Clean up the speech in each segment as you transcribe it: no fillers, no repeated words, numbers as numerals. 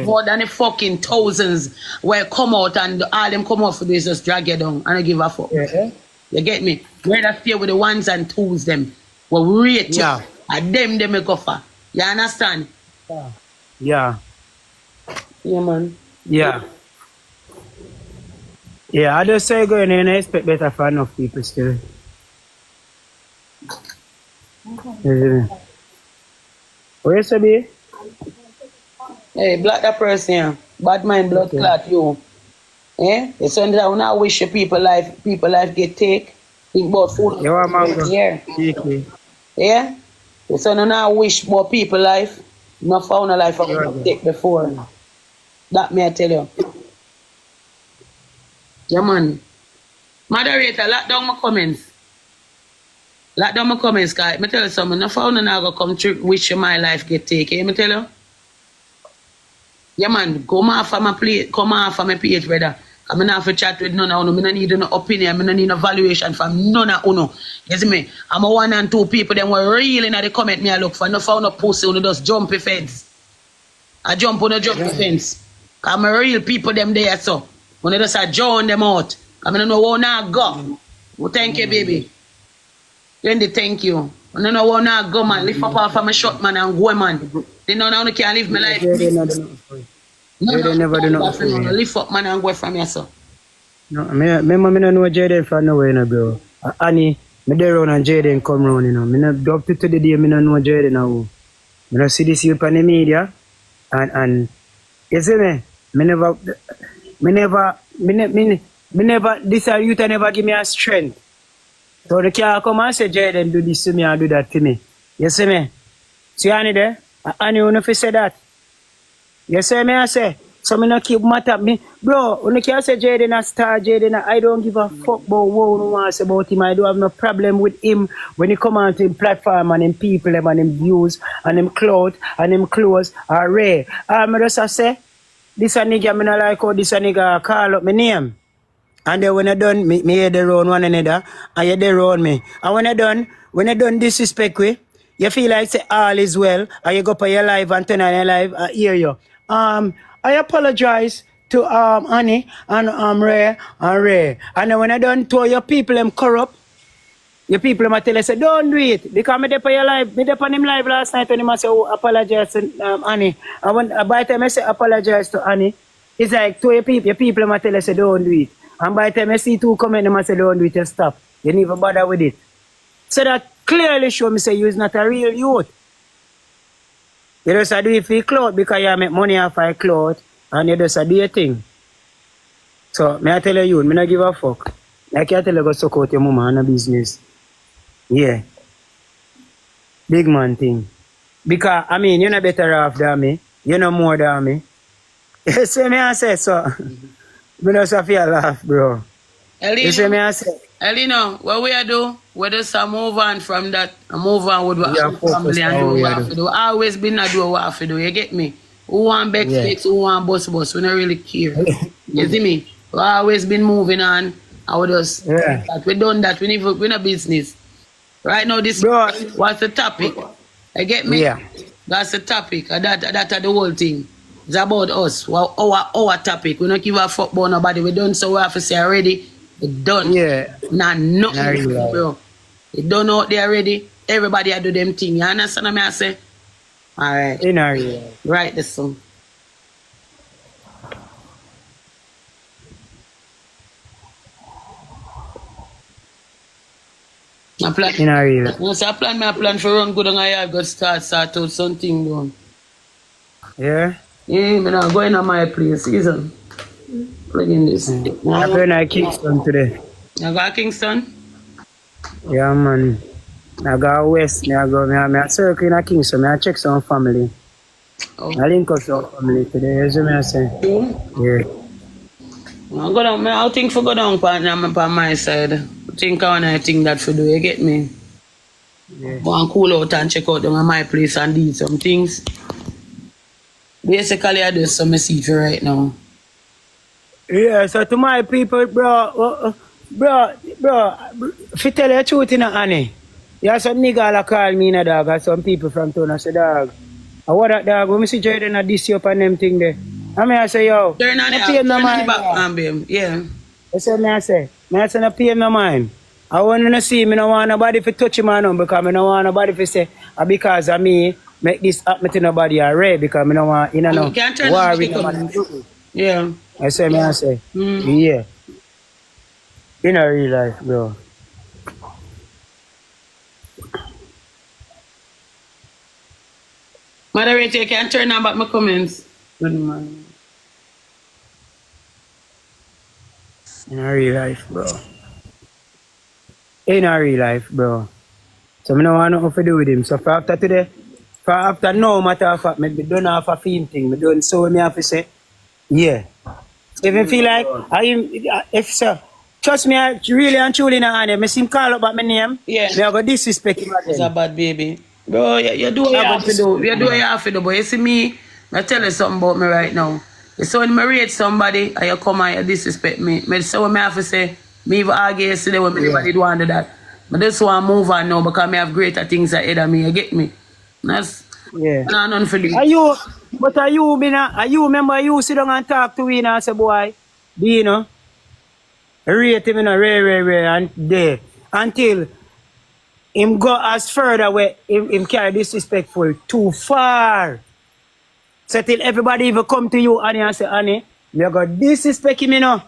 more than the fucking thousands where come out and all them come out for this just drag you down. I don't give a fuck. Yeah. You get me? Rather stay with the ones and twos them. Well, we rate you. And them make offer. You understand? Yeah. Yeah, man. Yeah. Yeah, I just say going in, I expect better for enough people still. Where you say, Hey, block that person here. Bad mind, blood clot, you. Eh? The son that I now wish your people life get take. Think about food. You want mango? Yeah. Yeah? The son now wish more people life. Not found a life of take before. That may I tell you. Yeah, man. Moderator, lock down my comments. Lock down my comments, guys. I tell you something. No found and I go come to wish you my life get taken. I tell you. Yeah, man. Come off of my plate. Come off of my page, brother. I'm not have to chat with none of you. I don't need no opinion. I don't need no valuation from none of you. You see me? I'm a 1 and 2 people. Them were real in the comment me I look for. No found no pussy. You just jump the fence. I jump on the jump the fence. I'm a real people them there, so. When they just join them out. I don't know where now go. Well, thank you, baby. Wendy, thank you. I don't know where now go, man. Lift up off of my shot, man, and go, man. They know now I can't live my life. They never do nothing. Lift up, man, and go from here, so. No, me don't know Jaden from nowhere, you know, bro. Annie, me there round and Jaden come round, you know. Me not up to the day, me don't know Jaden now. Me don't see this youth on the media. And you see me? Me never, this youth never give me a strength. So they can't come and say, Jaden, do this to me and do that to me. You see me? See Annie there? Annie, you know if you say that? You see me, I say? So me not keep matter me. Bro, when you can't say Jaden a star, Jaden I don't give a fuck about what you want to say about him. I don't have no problem with him when he come on to him platform and him people and him views and him clothes and him clothes are rare. I just say, this a nigga, me not like how this a nigga call up my name. And then when I done, me hear the round one another, and you the round me. And when I done disrespect we, you feel like say all is well, and you go up on your live and turn on your live, I hear you. I apologize to Annie and Ray and Ray. And then when I done told your people them corrupt, your people them tell you say don't do it. Because me dey on your live, me dey on him live last night when him say oh, apologize to Annie. And when by the time I say apologize to Annie, it's like to your people them tell you say don't do it. And by the time I see 2 comment them say don't do it, you stop. You never bother with it. So that clearly show me say you is not a real youth. You just do it for your cloth because you make money off your cloth and you just do your thing. So, me I tell you, me not give a fuck. I can't tell you go suck out your mama and a business. Yeah. Big man thing. Because, I mean, you're not better off than me. You're not more than me. You see me I say so. Me just have to laugh, bro. You see me I say. Elino, what we do? We just move on from that and move on with what family and do what we have to do. Always been a do what we have to do. You get me? Who want big sticks, who want bus, we don't really care. You see me? We always been moving on. I would just we done that. We no business. Right now, this what's the topic? You get me? Yeah. That's the topic. That's the whole thing. It's about us. Well, our topic. We don't give a fuck about nobody. We done so we have to say already. We done. Yeah. Nah, nothing, bro. We done out there already. Everybody I do them thing. You understand what I say? Alright. In our ear. Right this song. I plan. In our ear. Once I plan for run good and I have got start out something done. Yeah? Yeah, I'm not going on my place, season. Plug in this. I'm going to Kingston today. You got Kingston? Yeah, man. I go west. I go circle in Kingston. I check some family. Oh. I link up some family today. As you may say. Yeah. I go down. I think for go down on my side. I think I think that for do. You get me? Yeah. Go and cool out and check out them at my place and do some things. Basically, I do some see for right now. Yeah, so to my people, bro, if you tell you the truth, Annie, you have some nigga that call me, dog, and some people from town, I say, dog, I what that dog, when me see Jordan at this up and them thing there. I mean I say, yo, Turn on no pay the no mind. back, babe. Yeah. That's what I say. I say no pay no mind. I want to see me no want nobody to touch him on because I don't want nobody to say because of me make this happen to nobody already because I don't want You can't turn on the comments. Yeah. I say me I say. Yeah. In a real life, bro. Moderator, you can turn on back my comments. Good man. In a real life, bro. In a real life, bro. So I don't want nothing to do with him. So for after today, for after no matter of fact, I don't have a thing. I don't so me have to say, yeah. If you feel like if so, trust me, I really and truly not on him. I see him call up my name. Yeah. Me I go disrespect him again. He's a bad baby. Bro, you do what you have to do. You do what you have to do. But you see me, I tell you something about me right now. You see when I rate somebody and you come and you disrespect me, I say what I have to say. Me even argue yesterday when anybody do want to do that. But just want to move on now because I have greater things ahead of me. You get me? That's nothing for you. Are you remember you sit down and talk to me and say, boy, do you know? Rate him in a rare and there until him go as further where him carry disrespectful too far. So till everybody even come to you and say, Annie, you got disrespect him, you know.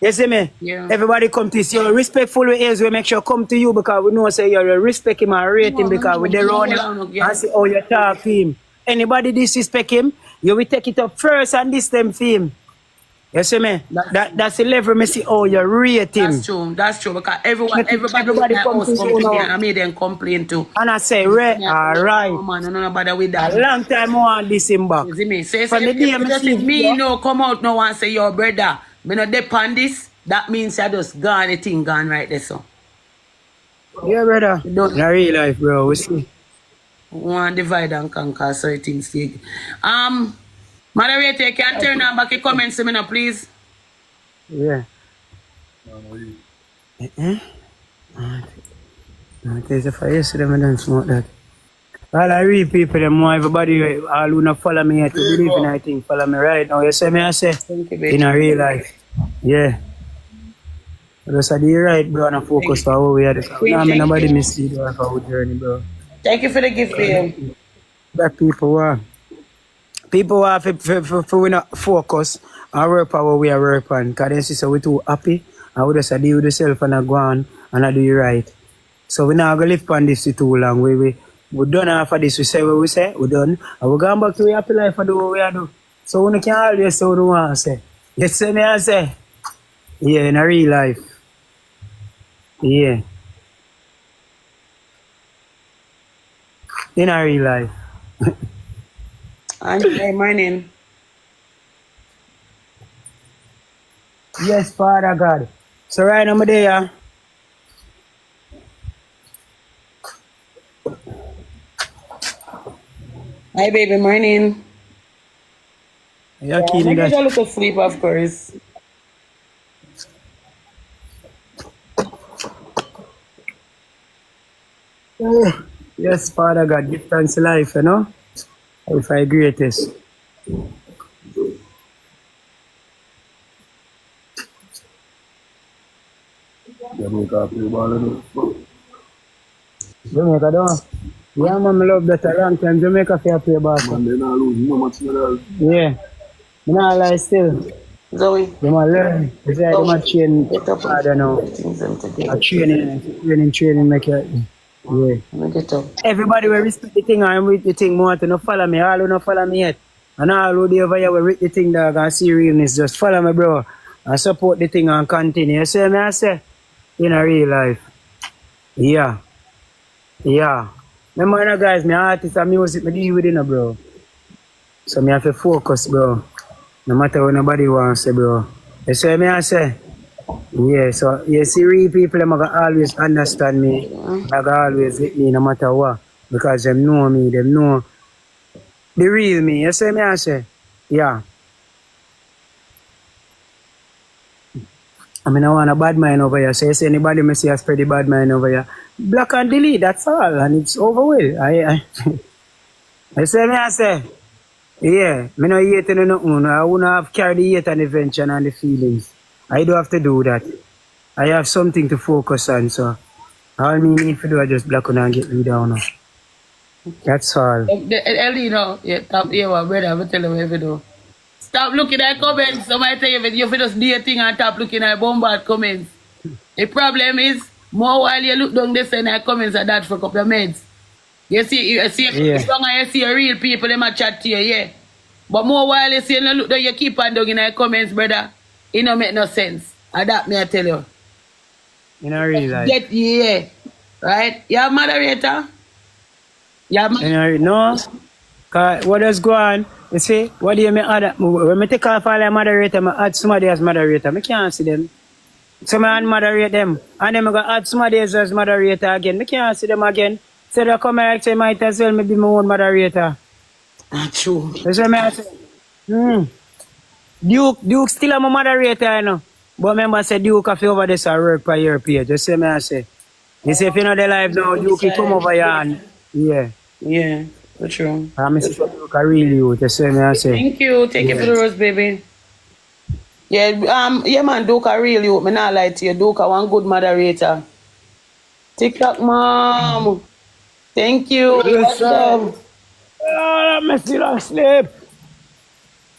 You see me? Yeah. Everybody come to you. So respectful with is we make sure come to you because we know say you respect him and rate him because we there on him and see how you talk to him. Anybody disrespect him, you will take it up first and this them for him. You see me? That's the level me see how you rate him. That's true because everybody comes to you now. I made them complain too. And I say, alright. Oh man, no bother with that. A long time I want this him back. You see me? Say, me no come out no and say your brother. Me no depend this. That means I just gone the thing gone right there so. Yeah, brother. In real life, bro. We see. One divide and conquer so things take. Moderator, can turn on back the comments to me now, please? Yeah. There's a fire yesterday, I don't smoke that. All I read people, them more everybody, all who not follow me yet, to believe in I think, follow me right now. You see me, I say, in a real life. Yeah. Just a day right, bro, and I focus for how we are. Nobody mislead us for our journey, bro. Thank you for the gift, man. That people are. People have to we not focus and work on what we are working on. Because they say we're too happy and we just deal with yourself and I go on and I do it right. So we're not going to live on this too long. We done after this. We say what we say, we're done. And we're going back to a happy life and do what we are do. So we can always say what we want to say. You see me I say? Yeah, in a real life. Yeah. In a real life. Hey, morning. Yes, Father God. So right now I'm there. Hi, baby, morning. Yeah, I get a little sleep, of course. Oh, yes, Father God, give thanks to life, you know. If I greatest. Jamaica don't. Yeah, man, I love that a long time. Jamaica fair play basketball. Man, they not lose no much medal. Yeah. I don't lie still. Zoe. They might learn. They say they might train. I don't know. Training make it. Yeah. Get up. Everybody will respect the thing and read the thing more to not follow me. All who not follow me yet. And all who they over here will read the thing dog and see realness. Just follow me, bro. And support the thing and continue. You see me I say? In a real life. Yeah. Yeah. Remember guys, my artist and music, I deal with it, bro. So I have to focus, bro. No matter what nobody wants to say, bro. You see me I say? Yeah, so you see real people, them gonna always understand me. They gonna always with me no matter what. Because them know me, them know the real me. You see me I say? Yeah. I mean I want a bad mind over here. So you see anybody may see I spread the bad mind over here. Block and delete, that's all. And it's over with. I say, me I say, yeah, me no hate no nothing. I wouldn't have carried the hate and the venture and the feelings. I do have to do that. I have something to focus on, so all me need to do is just block on and get me down. That's all. Elino, yeah, top here, brother, I'm tell you what you do. Stop looking at comments. Somebody tell you if you just do a thing and stop looking at bombard comments. The problem is, more while you look down this and comments at that for a couple of minutes. You see, Yeah. as long as you see real people, they might chat to you, yeah. But more while you see, look down, you keep on down in the comments, brother. It don't make no sense. And that me I tell you. You know, really like. Get yeah. Right? You have moderator? You have No, cause what does go on? You see, what do you mean? When I take off all the moderator, I add somebody as moderator. I can't see them. So I moderate them. And then I go add somebody else as moderator again. I can't see them again. So they come and say, might as well me be my own moderator. true. That's what I say. Duke still am a moderator, you know. But remember, I said Duke have to over this work per your page. Just say me I say. You see, if you know the live now, Duke will come over here and yeah. Yeah, for true. I'm Duke a real youth. Just say me I say. Thank you. Thank you for the rose, baby. Yeah, man, Duke a real youth. Me not lie to you. Duke a one good moderator. TikTok mom. Thank you. Yes, What's up? Oh, I'm still asleep.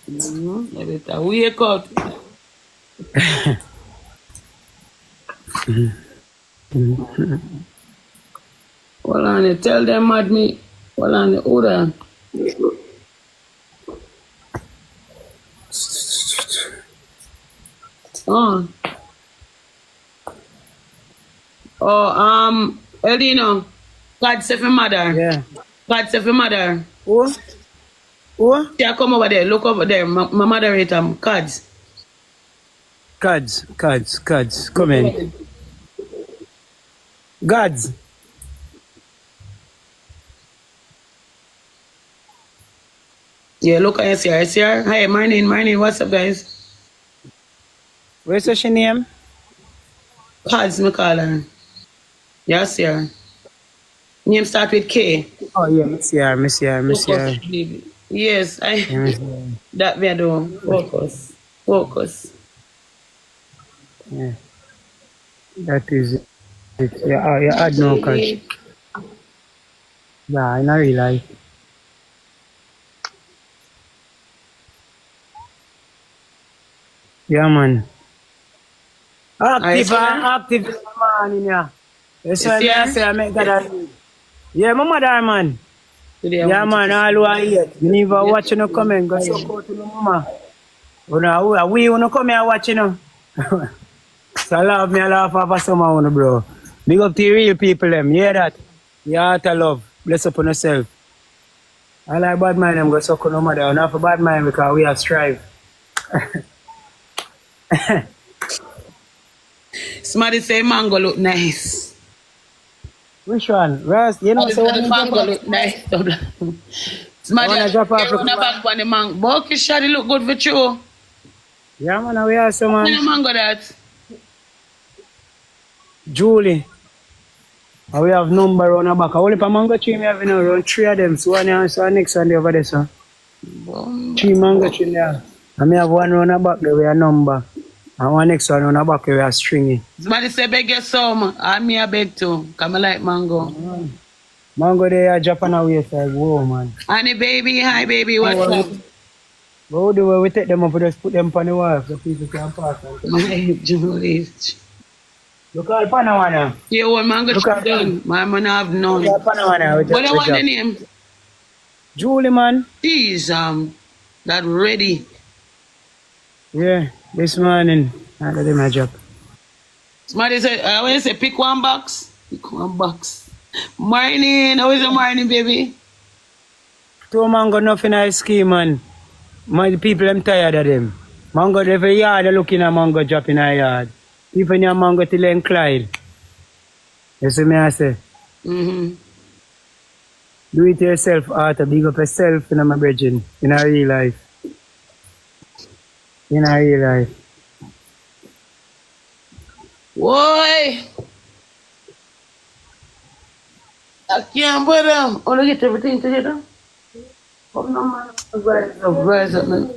Wake up. Hold on, tell them mad me. Hold on, hold on. Eldino, God save your mother. Yeah. God save your mother. Who? Who? Yeah, come over there. Look over there. My moderator, cards. Cards. Come in. Gods. Yeah, look at SCR. SCR. Hi, morning. What's up, guys? Where's your name? Cards, me call her. Yes, sir. Name start with K. Oh, yeah, Miss here. Focus, baby. Yes, that me I do. Focus. Yeah. That is it. Yeah, you add no cash. Yeah, I know real life. Yeah, man. Active man in here. That's why I say I make that. Yeah, my mother, man. Yeah, man, all who are here. You never watch no comment. Go support to mama. We wanna come here watch, you know. So I laugh off of someone, bro. Big up to the real people, them. You hear that? Your heart of love. Bless up on yourself. I like bad mind, them go suck on no mother. Not for bad mind because we have strive. Somebody say mango look nice. Which one? Rust, you know, so the mango look nice. Somebody drop off on the back on the mango. But shot it look good for you. yeah, man, we have some What kind of mango that? Julie. And we have number on the back. Only for mango tree, we have around 3 of them. So one here, so next one over there, so. 3 mango tree there. And we have one on the back there, we have number. And one next one on the back we have stringy. Somebody say beg you some. And me a beg too. Cause I like mango. Mango there, Japan away, so whoa, man. Honey baby, hi baby, what's up? But do we take them up, we just put them on the wall so people can pass. My Julie. Look at Panawana. Yeah, one mango tree done. My man have none. Look at Panawana. What I want the name? Julie, man. Jeez, that ready. Yeah, this morning. I got him a job. Somebody said, when you say pick one box, pick one box. Morning, how is the morning, baby? 2 mango nothing I scheme, man. My people, I'm tired of them. Mango, every yard, they're looking at mango drop in a yard. Even your mango till then Clyde. You see me, I say? Mm-hmm. Do it yourself, Arthur. Big up yourself in my brethren. In a real life. In a real life. Boy! I can't put them. I want to get everything together. Come no man, rise up, man.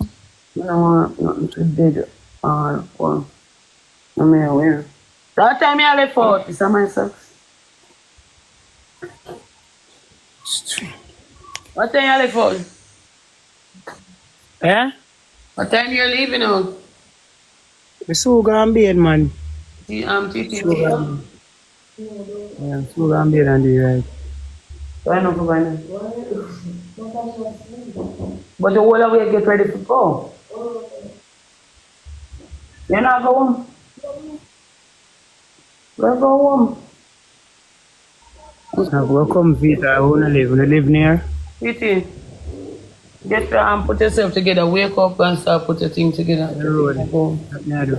I don't want nothing to dead all for. I mean, where? That time I left out, it's on my socks. What time you left out? Eh? What time you're leaving out? The so Gambian man. TT. So Gambian. Yeah, so Gambian and the right. I know for now. But the whole of we get ready to go. You're not go home. Let's go home. Now welcome Vita, I wanna live near. TT, get there and put yourself together. Wake up and start put your thing together. The road. Go. That me I do.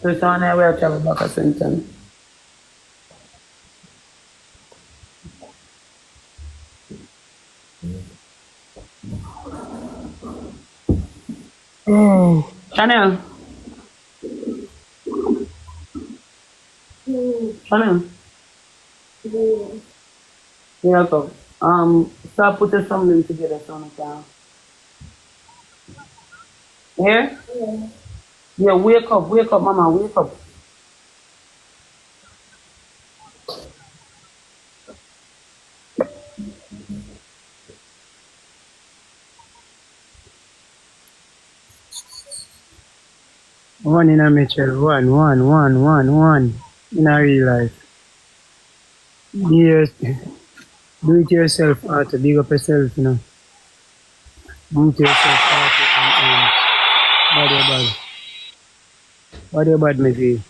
So it's on our way to travel back to Swinton. Oh. Chanel. Chanel. Yeah, go. Start putting something together so we can. Here? Yeah, wake up, mama, wake up. One in a Mitchell, one. In a real life. Yes. Do it yourself, Arthur. Big up yourself, you know. Do it yourself, Arthur. Bad. What about me, see?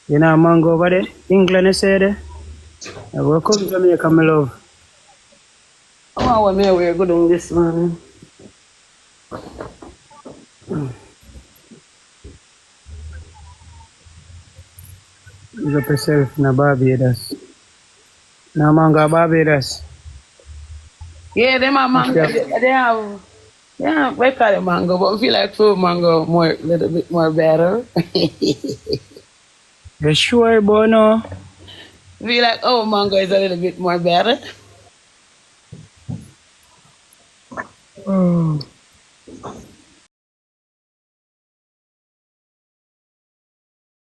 You know, mango over there? England, you say there? Welcome to Jamaica, my love. Oh, what me we're good on this man. Big up yourself in Barbados. Now, mango, Barbados. Yeah, them are mango. They have, we call it mango, but I feel like fruit mango more, little bit more better. You sure, Bono? Feel like, oh, mango is a little bit more better. Oh.